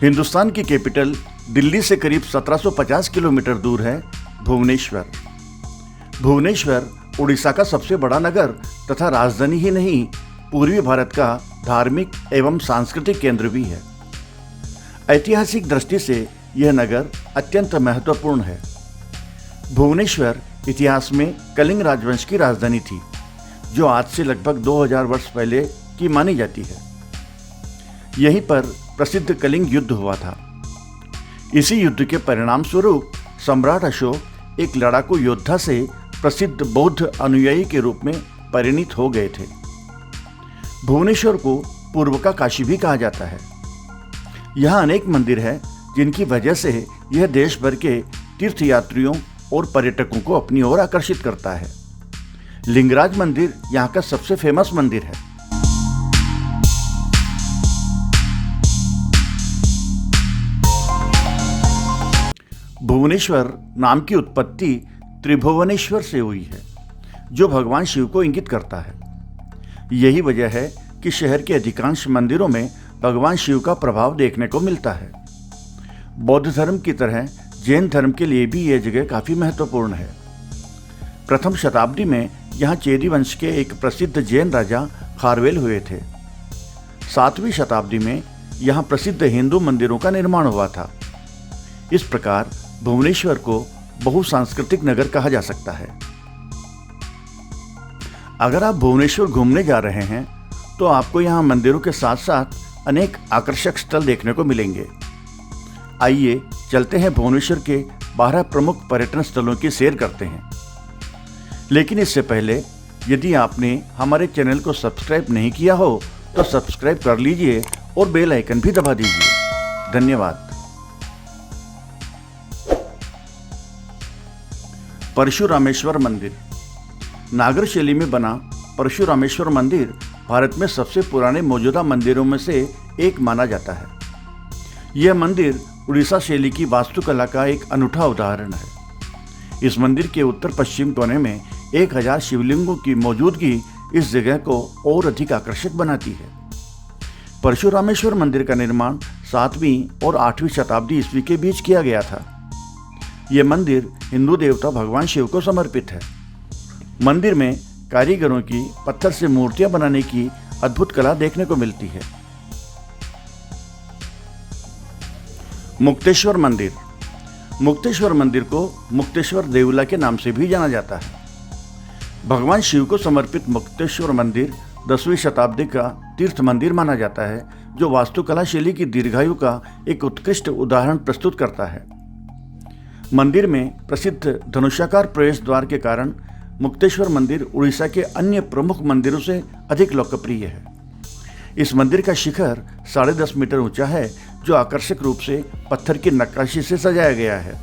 हिंदुस्तान की कैपिटल दिल्ली से करीब 1750 किलोमीटर दूर है भुवनेश्वर। भुवनेश्वर उड़ीसा का सबसे बड़ा नगर तथा राजधानी ही नहीं, पूर्वी भारत का धार्मिक एवं सांस्कृतिक केंद्र भी है। ऐतिहासिक दृष्टि से यह नगर अत्यंत महत्वपूर्ण है। भुवनेश्वर इतिहास में कलिंग राजवंश की राजधानी थी, जो आज से लगभग 2000 वर्ष पहले की मानी जाती है। यहीं पर प्रसिद्ध कलिंग युद्ध हुआ था। इसी युद्ध के परिणाम स्वरूप सम्राट अशोक एक लड़ाकू योद्धा से प्रसिद्ध बौद्ध अनुयायी के रूप में परिणित हो गए थे। भुवनेश्वर को पूर्व का काशी भी कहा जाता है। यहाँ अनेक मंदिर हैं, जिनकी वजह से यह देश भर के तीर्थयात्रियों और पर्यटकों को अपनी ओर आकर्षित करता है। लिंगराज मंदिर यहाँ का सबसे फेमस मंदिर है। भुवनेश्वर नाम की उत्पत्ति त्रिभुवनेश्वर से हुई है, जो भगवान शिव को इंगित करता है। यही वजह है कि शहर के अधिकांश मंदिरों में भगवान शिव का प्रभाव देखने को मिलता है। बौद्ध धर्म की तरह जैन धर्म के लिए भी यह जगह काफी महत्वपूर्ण है। प्रथम शताब्दी में यहाँ चेदी वंश के एक प्रसिद्ध जैन राजा खारवेल हुए थे। 7वीं शताब्दी में यहाँ प्रसिद्ध हिंदू मंदिरों का निर्माण हुआ था। इस प्रकार भुवनेश्वर को बहुसांस्कृतिक नगर कहा जा सकता है। अगर आप भुवनेश्वर घूमने जा रहे हैं तो आपको यहाँ मंदिरों के साथ साथ अनेक आकर्षक स्थल देखने को मिलेंगे। आइए चलते हैं भुवनेश्वर के 12 प्रमुख पर्यटन स्थलों की सैर करते हैं। लेकिन इससे पहले यदि आपने हमारे चैनल को सब्सक्राइब नहीं किया हो तो सब्सक्राइब कर लीजिए और बेल आइकन भी दबा दीजिए। धन्यवाद। परशुरामेश्वर मंदिर। नागर शैली में बना परशुरामेश्वर मंदिर भारत में सबसे पुराने मौजूदा मंदिरों में से एक माना जाता है। यह मंदिर उड़ीसा शैली की वास्तुकला का एक अनूठा उदाहरण है। इस मंदिर के उत्तर पश्चिम कोने में 1000 शिवलिंगों की मौजूदगी इस जगह को और अधिक आकर्षक बनाती है। परशुरामेश्वर मंदिर का निर्माण 7वीं और 8वीं शताब्दी ईस्वी के बीच किया गया था। यह मंदिर हिंदू देवता भगवान शिव को समर्पित है। मंदिर में कारीगरों की पत्थर से मूर्तियां बनाने की अद्भुत कला देखने को मिलती है। मुक्तेश्वर मंदिर। मुक्तेश्वर मंदिर को मुक्तेश्वर देवला के नाम से भी जाना जाता है। भगवान शिव को समर्पित मुक्तेश्वर मंदिर 10वीं शताब्दी का तीर्थ मंदिर माना जाता है, जो वास्तुकला शैली की दीर्घायु का एक उत्कृष्ट उदाहरण प्रस्तुत करता है। मंदिर में प्रसिद्ध धनुषाकार प्रवेश द्वार के कारण मुक्तेश्वर मंदिर उड़ीसा के अन्य प्रमुख मंदिरों से अधिक लोकप्रिय है। इस मंदिर का शिखर 10.5 मीटर ऊंचा है, जो आकर्षक रूप से पत्थर की नक्काशी से सजाया गया है।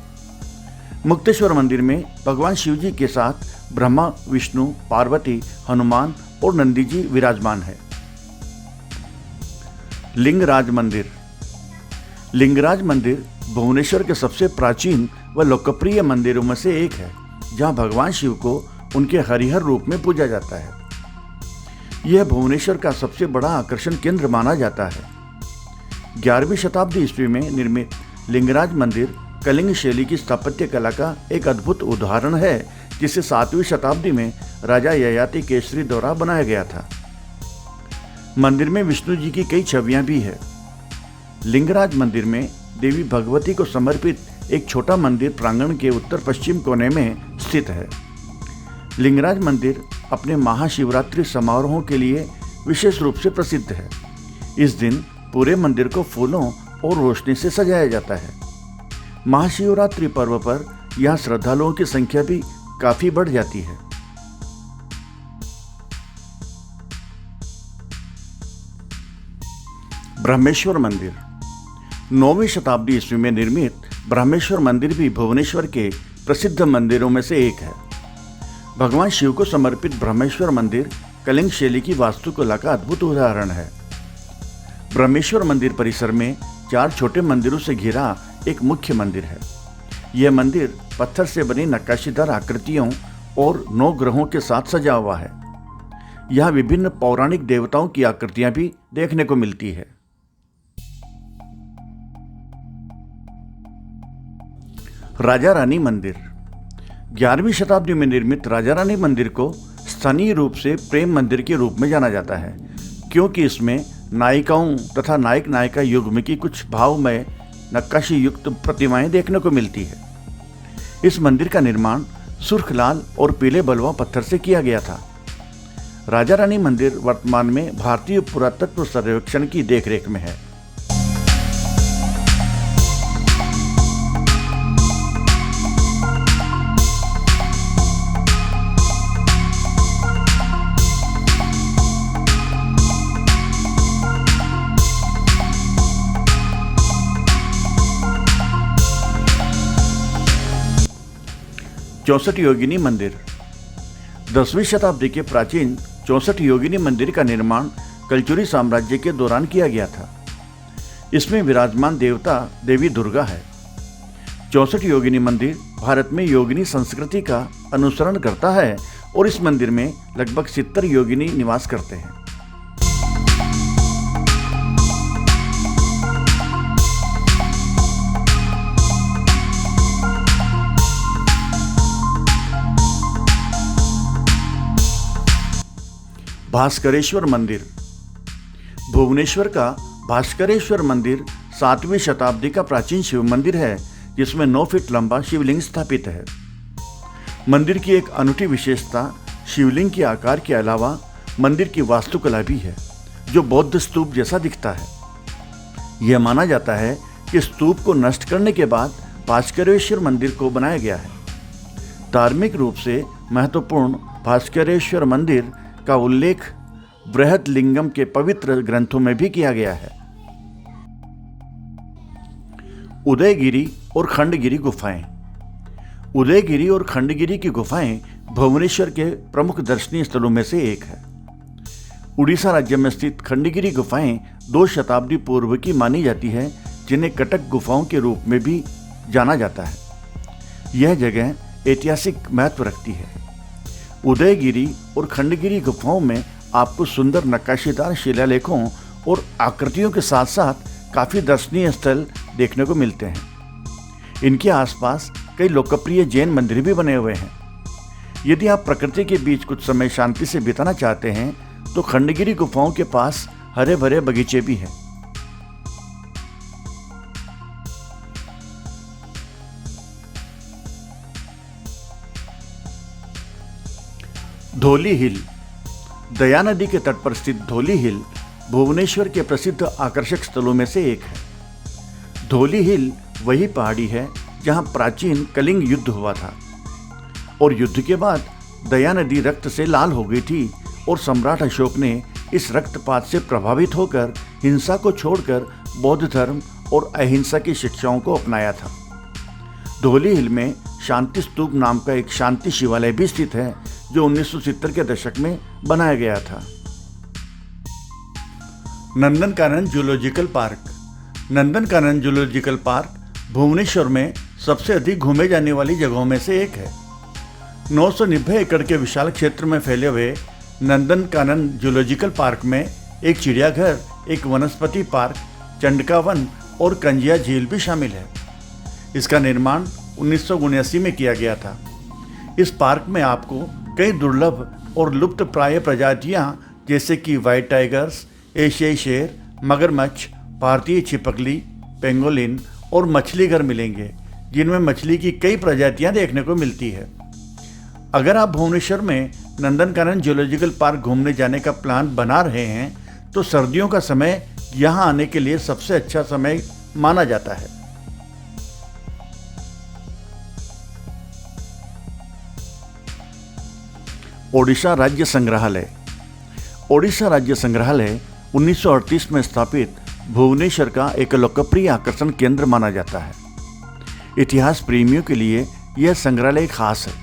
मुक्तेश्वर मंदिर में भगवान शिव जी के साथ ब्रह्मा, विष्णु, पार्वती, हनुमान और नंदी जी विराजमान है। लिंगराज मंदिर। लिंगराज मंदिर भुवनेश्वर के सबसे प्राचीन व लोकप्रिय मंदिरों में से एक है, जहां भगवान शिव को उनके हरिहर रूप में पूजा जाता है। यह भुवनेश्वर का सबसे बड़ा आकर्षण केंद्र माना जाता है। 11वीं शताब्दी ईस्वी में निर्मित लिंगराज मंदिर कलिंग शैली की स्थापत्य कला का एक अद्भुत उदाहरण है, जिसे 7वीं शताब्दी में राजा ययाति केसरी द्वारा बनाया गया था। मंदिर में विष्णु जी की कई छवियां भी है। लिंगराज मंदिर में देवी भगवती को समर्पित एक छोटा मंदिर प्रांगण के उत्तर पश्चिम कोने में स्थित है। लिंगराज मंदिर अपने महाशिवरात्रि समारोहों के लिए विशेष रूप से प्रसिद्ध है। इस दिन पूरे मंदिर को फूलों और रोशनी से सजाया जाता है। महाशिवरात्रि पर्व पर यहाँ श्रद्धालुओं की संख्या भी काफी बढ़ जाती है। ब्रह्मेश्वर मंदिर। 9वीं शताब्दी ईस्वी में निर्मित ब्रह्मेश्वर मंदिर भी भुवनेश्वर के प्रसिद्ध मंदिरों में से एक है। भगवान शिव को समर्पित ब्रह्मेश्वर मंदिर कलिंग शैली की वास्तुकला का अद्भुत उदाहरण है। ब्रह्मेश्वर मंदिर परिसर में 4 छोटे मंदिरों से घिरा एक मुख्य मंदिर है। यह मंदिर पत्थर से बनी नक्काशीदार आकृतियों और 9 ग्रहों के साथ सजा हुआ है। यहाँ विभिन्न पौराणिक देवताओं की आकृतियां भी देखने को मिलती है। राजा रानी मंदिर। 11वीं शताब्दी में निर्मित राजा रानी मंदिर को स्थानीय रूप से प्रेम मंदिर के रूप में जाना जाता है, क्योंकि इसमें नायिकाओं तथा नायक नायिका युग्म की कुछ भावमय नक्काशी युक्त प्रतिमाएं देखने को मिलती है। इस मंदिर का निर्माण सुर्ख लाल और पीले बलुआ पत्थर से किया गया था। राजा रानी मंदिर वर्तमान में भारतीय पुरातत्व सर्वेक्षण की देखरेख में है। चौसठ योगिनी मंदिर। 10वीं शताब्दी के प्राचीन 64 योगिनी मंदिर का निर्माण कलचुरी साम्राज्य के दौरान किया गया था। इसमें विराजमान देवता देवी दुर्गा है। 64 योगिनी मंदिर भारत में योगिनी संस्कृति का अनुसरण करता है और इस मंदिर में लगभग 70 योगिनी निवास करते हैं। भास्करेश्वर मंदिर। भुवनेश्वर का भास्करेश्वर मंदिर 7वीं शताब्दी का प्राचीन शिव मंदिर है, जिसमें 9 फीट लंबा शिवलिंग स्थापित है। मंदिर की एक अनूठी विशेषता शिवलिंग के आकार के अलावा मंदिर की वास्तुकला भी है, जो बौद्ध स्तूप जैसा दिखता है। यह माना जाता है कि स्तूप को नष्ट करने के बाद भास्करेश्वर मंदिर को बनाया गया है। धार्मिक रूप से महत्वपूर्ण भास्करेश्वर मंदिर का उल्लेख बृहद लिंगम के पवित्र ग्रंथों में भी किया गया है। उदयगिरी और खंडगिरी गुफाएं। उदयगिरी और खंडगिरी की गुफाएं भुवनेश्वर के प्रमुख दर्शनीय स्थलों में से एक है। उड़ीसा राज्य में स्थित खंडगिरी गुफाएं 2 शताब्दी पूर्व की मानी जाती है, जिन्हें कटक गुफाओं के रूप में भी जाना जाता है। यह जगह ऐतिहासिक महत्व रखती है। उदयगिरी और खंडगिरी गुफाओं में आपको सुंदर नक्काशीदार शिलालेखों और आकृतियों के साथ साथ काफ़ी दर्शनीय स्थल देखने को मिलते हैं। इनके आसपास कई लोकप्रिय जैन मंदिर भी बने हुए हैं। यदि आप प्रकृति के बीच कुछ समय शांति से बिताना चाहते हैं तो खंडगिरी गुफाओं के पास हरे भरे बगीचे भी हैं। धौली हिल। दया नदी के तट पर स्थित धौली हिल भुवनेश्वर के प्रसिद्ध आकर्षक स्थलों में से एक है। धौली हिल वही पहाड़ी है जहां प्राचीन कलिंग युद्ध हुआ था और युद्ध के बाद दया नदी रक्त से लाल हो गई थी और सम्राट अशोक ने इस रक्तपात से प्रभावित होकर हिंसा को छोड़कर बौद्ध धर्म और अहिंसा की शिक्षाओं को अपनाया था। धौली हिल में शांति स्तूप नाम का एक शांति शिवालय भी स्थित है, जो 1970 के दशक में बनाया गया था। Nandankanan zoological park. Nandankanan zoological park Bhubaneswar में सबसे अधिक घूमे जाने वाली जगहों में से एक है। 990 एकड़ के विशाल क्षेत्र में फैले हुए नंदनकानन जूलॉजिकल पार्क में एक चिड़ियाघर, एक वनस्पति पार्क, चंडका वन और कंजिया झील भी शामिल है। इसका निर्माण 1979 में किया गया था। इस पार्क में आपको कई दुर्लभ और लुप्त प्राय प्रजातियां जैसे कि व्हाइट टाइगर्स, एशियाई शेर, मगरमच्छ, भारतीय छिपकली, पेंगोलिन और मछलीघर मिलेंगे, जिनमें मछली की कई प्रजातियां देखने को मिलती है। अगर आप भुवनेश्वर में नंदनकानन जूलॉजिकल पार्क घूमने जाने का प्लान बना रहे हैं तो सर्दियों का समय यहां आने के लिए सबसे अच्छा समय माना जाता है। ओडिशा राज्य संग्रहालय। ओडिशा राज्य संग्रहालय 1938 में स्थापित भुवनेश्वर का एक लोकप्रिय आकर्षण केंद्र माना जाता है। इतिहास प्रेमियों के लिए यह संग्रहालय खास है।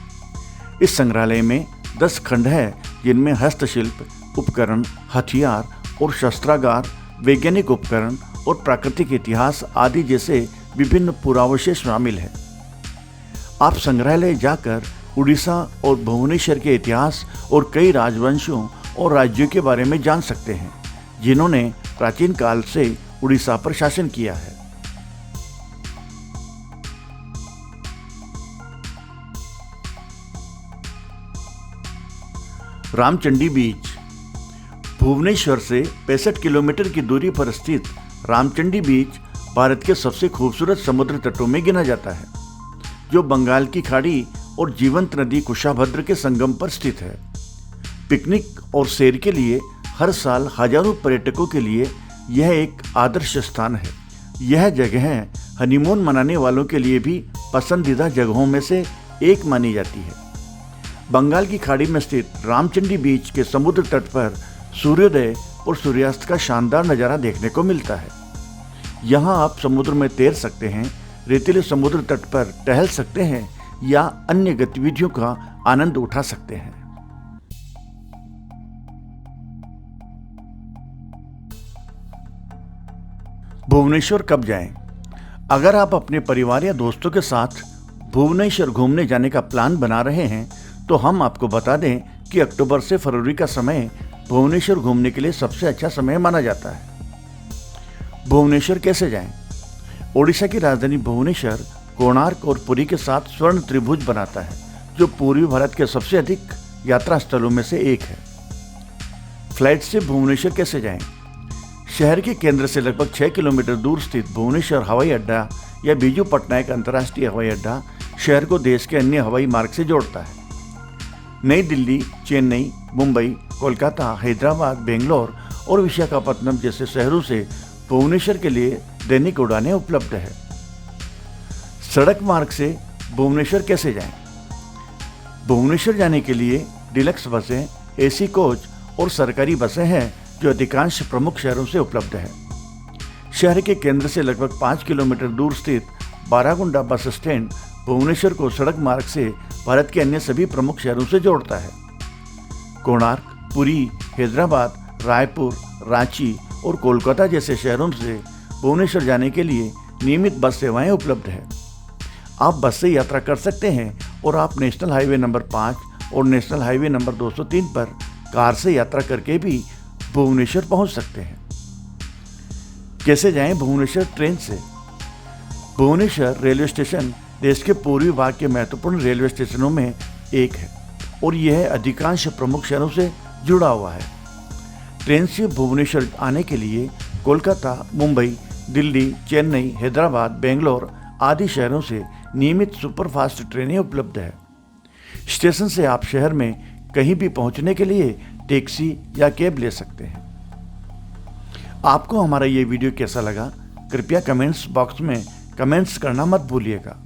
इस संग्रहालय में 10 खंड हैं, जिनमें हस्तशिल्प, उपकरण, हथियार और शस्त्रागार, वैज्ञानिक उपकरण और प्राकृतिक इतिहास आदि जैसे विभिन्न पुरावशेष शामिल हैं। आप संग्रहालय जाकर उड़ीसा और भुवनेश्वर के इतिहास और कई राजवंशों और राज्यों के बारे में जान सकते हैं, जिन्होंने प्राचीन काल से उड़ीसा पर शासन किया है। रामचंडी बीच। भुवनेश्वर से 65 किलोमीटर की दूरी पर स्थित रामचंडी बीच भारत के सबसे खूबसूरत समुद्र तटों में गिना जाता है, जो बंगाल की खाड़ी और जीवंत नदी कुशाभद्र के संगम पर स्थित है। पिकनिक और सैर के लिए हर साल हजारों पर्यटकों के लिए यह एक आदर्श स्थान है। यह जगह हनीमून मनाने वालों के लिए भी पसंदीदा जगहों में से एक मानी जाती है। बंगाल की खाड़ी में स्थित रामचंडी बीच के समुद्र तट पर सूर्योदय और सूर्यास्त का शानदार नज़ारा देखने को मिलता है। यहाँ आप समुद्र में तैर सकते हैं, रेतीले समुद्र तट पर टहल सकते हैं या अन्य गतिविधियों का आनंद उठा सकते हैं। भुवनेश्वर कब जाएं? अगर आप अपने परिवार या दोस्तों के साथ भुवनेश्वर घूमने जाने का प्लान बना रहे हैं तो हम आपको बता दें कि अक्टूबर से फरवरी का समय भुवनेश्वर घूमने के लिए सबसे अच्छा समय माना जाता है। भुवनेश्वर कैसे जाएं? ओडिशा की राजधानी भुवनेश्वर कोणार्क और पुरी के साथ स्वर्ण त्रिभुज बनाता है, जो पूर्वी भारत के सबसे अधिक यात्रा स्थलों में से एक है। फ्लाइट से भुवनेश्वर कैसे जाएं? शहर के केंद्र से लगभग 6 किलोमीटर दूर स्थित भुवनेश्वर हवाई अड्डा या बीजू पटनायक अंतर्राष्ट्रीय हवाई अड्डा शहर को देश के अन्य हवाई मार्ग से जोड़ता है। नई दिल्ली, चेन्नई, मुंबई, कोलकाता, हैदराबाद, बेंगलोर और विशाखापत्तनम जैसे शहरों से भुवनेश्वर के लिए दैनिक उड़ानें उपलब्ध है। सड़क मार्ग से भुवनेश्वर कैसे जाएं? भुवनेश्वर जाने के लिए डिलक्स बसें, एसी कोच और सरकारी बसें हैं जो अधिकांश प्रमुख शहरों से उपलब्ध है। शहर के केंद्र से लगभग 5 किलोमीटर दूर स्थित बारागुंडा बस स्टैंड भुवनेश्वर को सड़क मार्ग से भारत के अन्य सभी प्रमुख शहरों से जोड़ता है। कोणार्क, पुरी, हैदराबाद, रायपुर, रांची और कोलकाता जैसे शहरों से भुवनेश्वर जाने के लिए नियमित बस सेवाएं उपलब्ध है। आप बस से यात्रा कर सकते हैं और आप नेशनल हाईवे नंबर 5 और नेशनल हाईवे नंबर 203 पर कार से यात्रा करके भी भुवनेश्वर पहुंच सकते हैं। कैसे जाएं भुवनेश्वर? ट्रेन से। भुवनेश्वर रेलवे स्टेशन देश के पूर्वी भाग के महत्वपूर्ण रेलवे स्टेशनों में एक है और यह अधिकांश प्रमुख शहरों से जुड़ा हुआ है। ट्रेन से भुवनेश्वर आने के लिए कोलकाता, मुंबई, दिल्ली, चेन्नई, हैदराबाद, बेंगलोर आदि शहरों से नियमित सुपरफास्ट ट्रेनें उपलब्ध है। स्टेशन से आप शहर में कहीं भी पहुंचने के लिए टैक्सी या कैब ले सकते हैं। आपको हमारा ये वीडियो कैसा लगा? कृपया कमेंट्स बॉक्स में कमेंट्स करना मत भूलिएगा।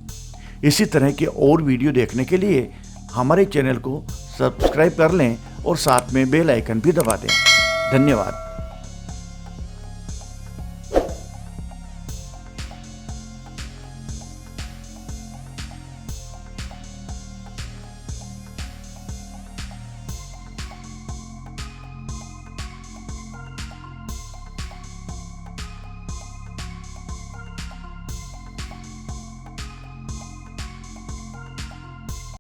इसी तरह के और वीडियो देखने के लिए हमारे चैनल को सब्सक्राइब कर लें और साथ में बेल आइकन भी दबा दें। धन्यवाद।